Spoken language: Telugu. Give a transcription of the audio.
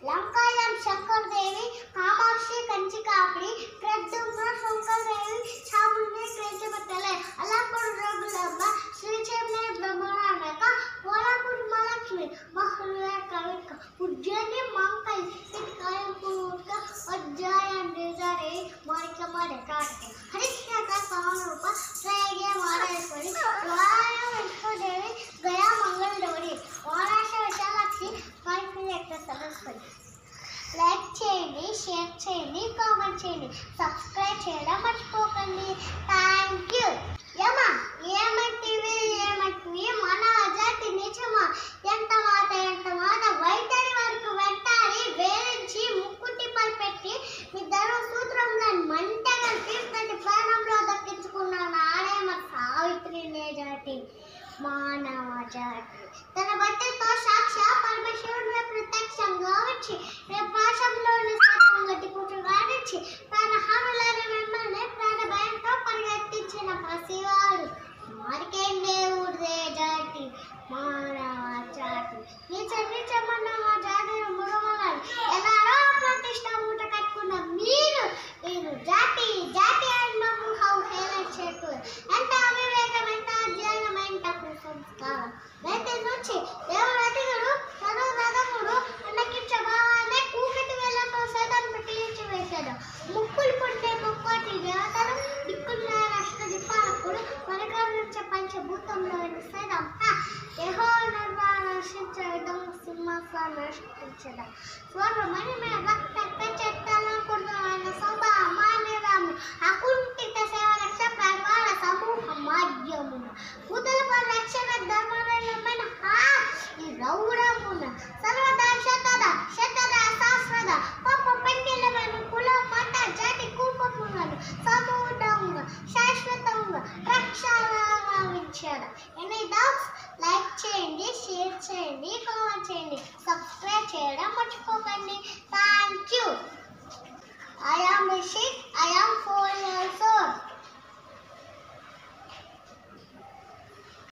లంకాయం శంకరదేవి కామాక్షి కంచికాపురి ప్రద్యుమ్న శంకరదేవి చాముండి క్రేజపట్టలే అల్లాపూర్ రఘులమ్మ శ్రీచైతన్య బ్రహ్మనానక పోలాపూర్ మహాలక్ష్మి మహుల కవిక ఉజ్జయిని మంకల్ కాయం పూర్క అజ్జాయం డిజారే మారిక మారే కాటే హరికృష్ణ కామరూప శ్రేయ మారేశ్వరి వారాయం వెంకటదేవి గయా మంగళ డోరి వారాష విశాలాక్షి సరస్వతి. లైక్ చేయండి, షేర్ చేయండి, కామెంట్ చేయండి, సబ్స్క్రైబ్ చేయడం మర్చిపోకండి. Thank you. ఏమంటివి మన జాతి నిజమా? ఎంత మాట వైతరి వరకు వెంటాడి వేరించి ముక్కుటి పల్పెట్టి మీ ధర్మ సూత్రంలో మంటగా తీర్థని ప్రాణంలో దక్కించుకున్నాను. ఆడే మన సావిత్రినే జాతి మానవ జాతి తన బట్టతో సాక్ష పరమశివుడిని ప్రత్యక్షంగా వచ్చి పాశంలోని గట్టి కూర్చోగానిచ్చి తన హామీలని మిమ్మల్ని ప్రాణ భయంతో పరిగెత్తించిన పసివాడు మారికేం దేవుడిదే జాతి మానవ జాతి. నీచమన్న మా జాతిని మురమలాలి ఎలారో ప్రతిష్ట మూట కట్టుకున్న మీరు జాతి అని మాకు హేళన చేయకూడదు. ఎంత అవివేకం, ఎంత అధ్యయనం, ఎంత కుసంస్కారం. రైతు నుంచి దేవుడు అతిథుడు చదువు రథముడు అన్నకించ భావాన్ని కూకటి వేలతో సైతం పెకిలించి వేశాడు. ముక్కులు పుట్టే ముక్కోటి దేవతలు దిక్కున్న రాష్ట్ర దిపాలకుడు వనకరించే పంచభూతంలో సైతం యెహోవా నిర్వాహించే విధంగా సింహాసనాన్ని సృష్టించడం. స్వర్ణమణి మీద రక్త చెట్టాలనుకుంటున్న సభ మాన్యరాము అకుంఠిత సేవ రక్ష పరివార సమూహ మాధ్యమున ముదల రక్షణ ధర్మమైన ఈ రౌరమున సర్వదా శతద సహస్రద పాప పెండిలమైన కుల మత జాతి కూపములను సమూఢంగా శాశ్వతంగా రక్షించాడు. Any doubts? లైక్ చేయండి, షేర్ చేయండి, కామెంట్ చేయండి, సబ్స్క్రైబ్ చేయడం మర్చిపోకండి. Thank you.